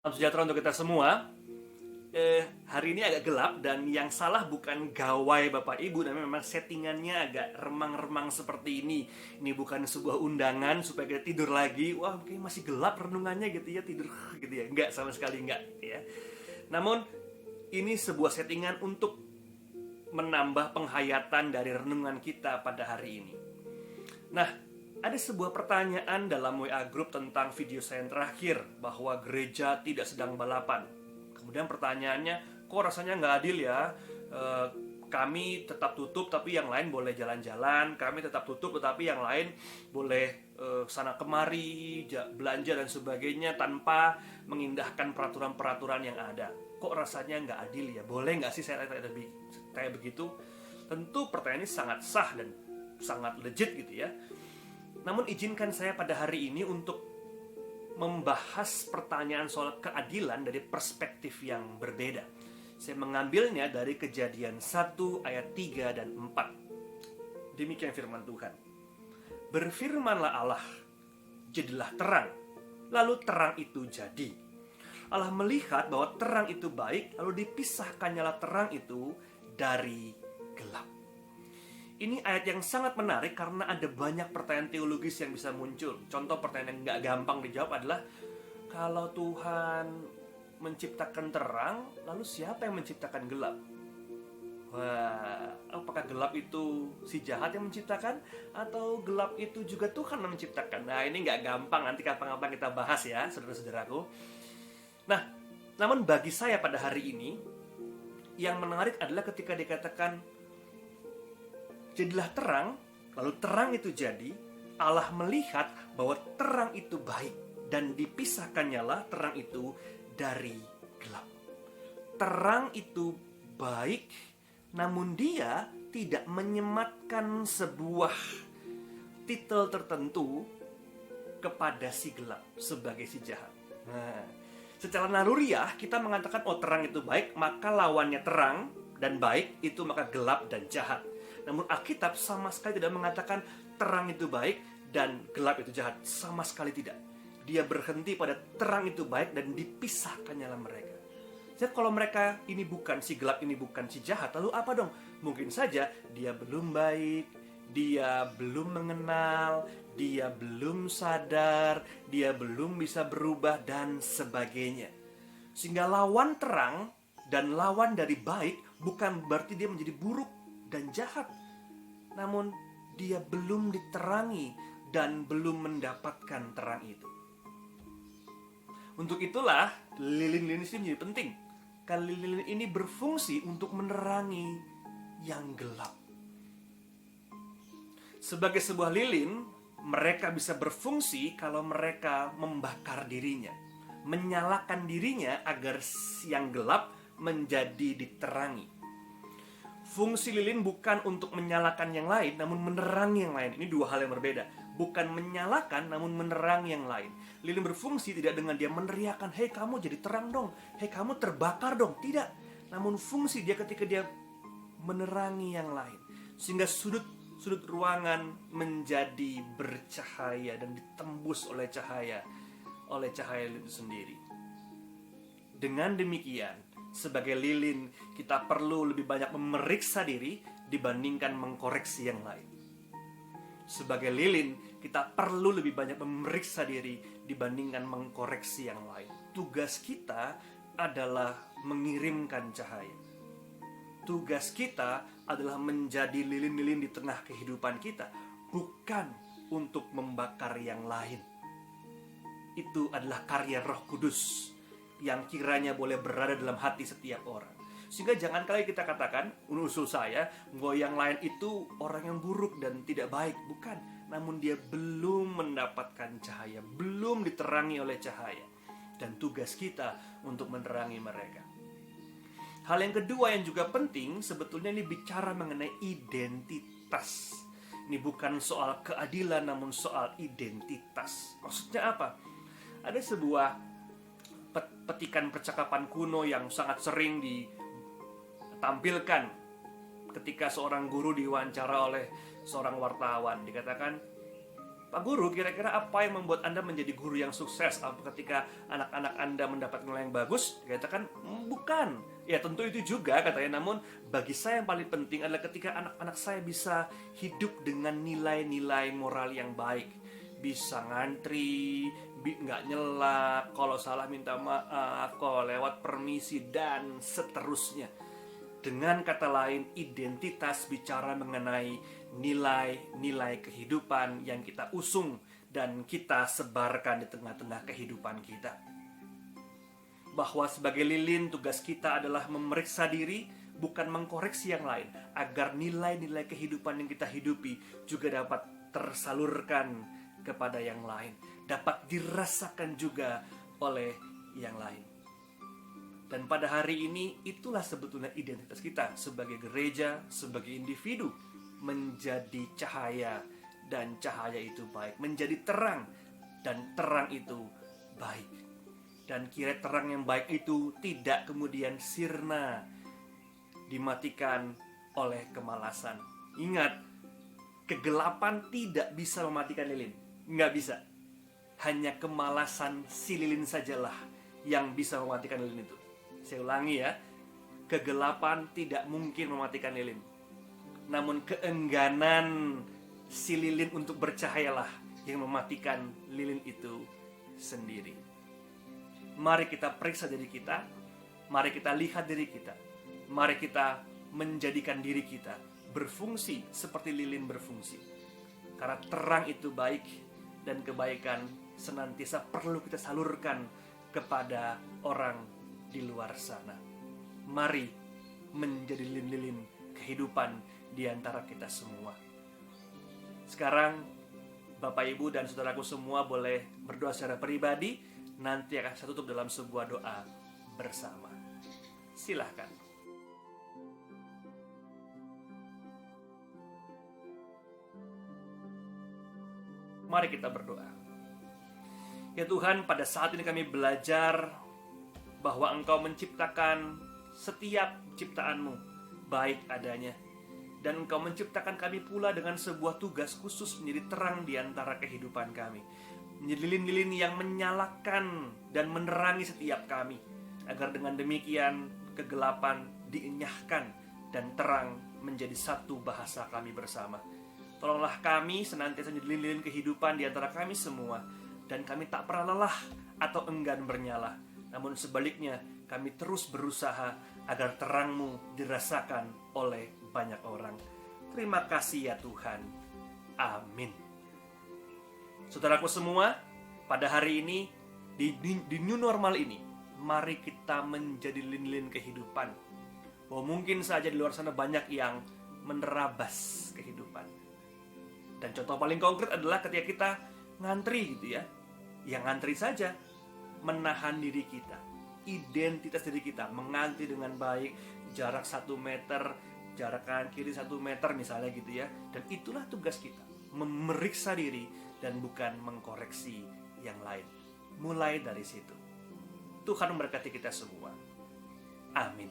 Salam sejahtera untuk kita semua. Hari ini agak gelap dan yang salah bukan gawai Bapak Ibu, tapi memang settingannya agak remang-remang seperti ini. Ini bukan sebuah undangan supaya kita tidur lagi. Wah, mungkin masih gelap renungannya gitu ya, tidur gitu ya. Enggak, sama sekali enggak ya. Namun ini sebuah settingan untuk menambah penghayatan dari renungan kita pada hari ini. Nah, ada sebuah pertanyaan dalam WA Group tentang video saya yang terakhir, bahwa gereja tidak sedang balapan. Kemudian pertanyaannya, kok rasanya nggak adil ya? Kami tetap tutup tapi yang lain boleh jalan-jalan. Kami tetap tutup tetapi yang lain boleh sana kemari, belanja dan sebagainya tanpa mengindahkan peraturan-peraturan yang ada. Kok rasanya nggak adil ya? Boleh nggak sih saya tanya begitu? Tentu pertanyaan ini sangat sah dan sangat legit gitu ya. Namun izinkan saya pada hari ini untuk membahas pertanyaan soal keadilan dari perspektif yang berbeda. Saya mengambilnya dari Kejadian 1 ayat 3 dan 4. Demikian firman Tuhan. Berfirmanlah Allah, jadilah terang. Lalu terang itu jadi. Allah melihat bahwa terang itu baik, lalu dipisahkannyalah terang itu dari gelap. Ini ayat yang sangat menarik karena ada banyak pertanyaan teologis yang bisa muncul. Contoh pertanyaan yang gak gampang dijawab adalah, kalau Tuhan menciptakan terang, lalu siapa yang menciptakan gelap? Wah, apakah gelap itu si jahat yang menciptakan? Atau gelap itu juga Tuhan yang menciptakan? Nah, ini gak gampang, nanti kapan-kapan kita bahas ya, saudara-saudaraku. Nah, namun bagi saya pada hari ini, yang menarik adalah ketika dikatakan jadilah terang, lalu terang itu jadi. Allah melihat bahwa terang itu baik dan dipisahkannyalah terang itu dari gelap. Terang itu baik, namun dia tidak menyematkan sebuah titel tertentu kepada si gelap sebagai si jahat. Nah, secara naluriah kita mengatakan oh terang itu baik, maka lawannya terang dan baik itu maka gelap dan jahat. Namun Alkitab sama sekali tidak mengatakan terang itu baik dan gelap itu jahat. Sama sekali tidak. Dia berhenti pada terang itu baik dan dipisahkannyalah mereka. Jadi kalau mereka ini bukan si gelap, ini bukan si jahat, lalu apa dong? Mungkin saja dia belum baik, dia belum mengenal, dia belum sadar, dia belum bisa berubah dan sebagainya. Sehingga lawan terang dan lawan dari baik bukan berarti dia menjadi buruk dan jahat, namun dia belum diterangi dan belum mendapatkan terang itu. Untuk itulah lilin-lilin ini menjadi penting. Karena lilin ini berfungsi untuk menerangi yang gelap. Sebagai sebuah lilin, mereka bisa berfungsi kalau mereka membakar dirinya, menyalakan dirinya agar yang gelap menjadi diterangi. Fungsi lilin bukan untuk menyalakan yang lain, namun menerangi yang lain. Ini dua hal yang berbeda. Bukan menyalakan, namun menerangi yang lain. Lilin berfungsi tidak dengan dia meneriakan, hei kamu jadi terang dong, hei kamu terbakar dong. Tidak. Namun fungsi dia ketika dia menerangi yang lain. Sehingga sudut ruangan menjadi bercahaya dan ditembus oleh cahaya itu sendiri. Dengan demikian, sebagai lilin, kita perlu lebih banyak memeriksa diri dibandingkan mengkoreksi yang lain. Sebagai lilin, kita perlu lebih banyak memeriksa diri dibandingkan mengkoreksi yang lain. Tugas kita adalah mengirimkan cahaya. Tugas kita adalah menjadi lilin-lilin di tengah kehidupan kita, bukan untuk membakar yang lain. Itu adalah karya Roh Kudus yang kiranya boleh berada dalam hati setiap orang. Sehingga jangan kali kita katakan, usul saya, bahwa yang lain itu orang yang buruk dan tidak baik. Bukan, namun dia belum mendapatkan cahaya, belum diterangi oleh cahaya. Dan tugas kita untuk menerangi mereka. Hal yang kedua yang juga penting, sebetulnya ini bicara mengenai identitas. Ini bukan soal keadilan, namun soal identitas. Maksudnya apa? Ada sebuah petikan percakapan kuno yang sangat sering ditampilkan ketika seorang guru diwawancara oleh seorang wartawan. Dikatakan, Pak Guru, kira-kira apa yang membuat Anda menjadi guru yang sukses? Apa ketika anak-anak Anda mendapat nilai yang bagus? Dikatakan, bukan. Ya tentu itu juga katanya, namun bagi saya yang paling penting adalah ketika anak-anak saya bisa hidup dengan nilai-nilai moral yang baik. Bisa ngantri, nggak nyela, kalau salah minta maaf, kalau lewat permisi, dan seterusnya. Dengan kata lain, identitas bicara mengenai nilai-nilai kehidupan yang kita usung dan kita sebarkan di tengah-tengah kehidupan kita. Bahwa sebagai lilin, tugas kita adalah memeriksa diri, bukan mengkoreksi yang lain, agar nilai-nilai kehidupan yang kita hidupi juga dapat tersalurkan kepada yang lain, dapat dirasakan juga oleh yang lain. Dan pada hari ini, itulah sebetulnya identitas kita sebagai gereja, sebagai individu, menjadi cahaya, dan cahaya itu baik, menjadi terang, dan terang itu baik. Dan kiranya terang yang baik itu tidak kemudian sirna, dimatikan oleh kemalasan. Ingat, kegelapan tidak bisa mematikan lilin, nggak bisa. Hanya kemalasan si lilin sajalah yang bisa mematikan lilin itu. Saya ulangi ya, kegelapan tidak mungkin mematikan lilin, namun keengganan si lilin untuk bercahayalah yang mematikan lilin itu sendiri. Mari kita periksa diri kita, mari kita lihat diri kita, mari kita menjadikan diri kita berfungsi seperti lilin berfungsi. Karena terang itu baik, dan kebaikan senantiasa perlu kita salurkan kepada orang di luar sana. Mari menjadi lilin-lilin kehidupan di antara kita semua. Sekarang Bapak, Ibu, dan saudaraku semua boleh berdoa secara pribadi. Nanti akan saya tutup dalam sebuah doa bersama. Silahkan. Mari kita berdoa. Ya Tuhan, pada saat ini kami belajar bahwa Engkau menciptakan setiap ciptaan-Mu baik adanya. Dan Engkau menciptakan kami pula dengan sebuah tugas khusus menjadi terang di antara kehidupan kami. Menjadi lilin-lilin yang menyalakan dan menerangi setiap kami, agar dengan demikian kegelapan dienyahkan dan terang menjadi satu bahasa kami bersama. Tolonglah kami senantiasa menjadi lilin-lilin kehidupan di antara kami semua, dan kami tak pernah lelah atau enggan bernyala. Namun sebaliknya, kami terus berusaha agar terang-Mu dirasakan oleh banyak orang. Terima kasih ya Tuhan. Amin. Saudaraku semua, pada hari ini, di new normal ini, mari kita menjadi lilin-lilin kehidupan. Bahwa mungkin saja di luar sana banyak yang menerabas kehidupan. Dan contoh paling konkret adalah ketika kita ngantri gitu ya. Yang ngantri saja, menahan diri kita, identitas diri kita, mengantri dengan baik, jarak 1 meter, jarak kanan kiri 1 meter misalnya gitu ya. Dan itulah tugas kita, memeriksa diri dan bukan mengkoreksi yang lain. Mulai dari situ. Tuhan memberkati kita semua. Amin.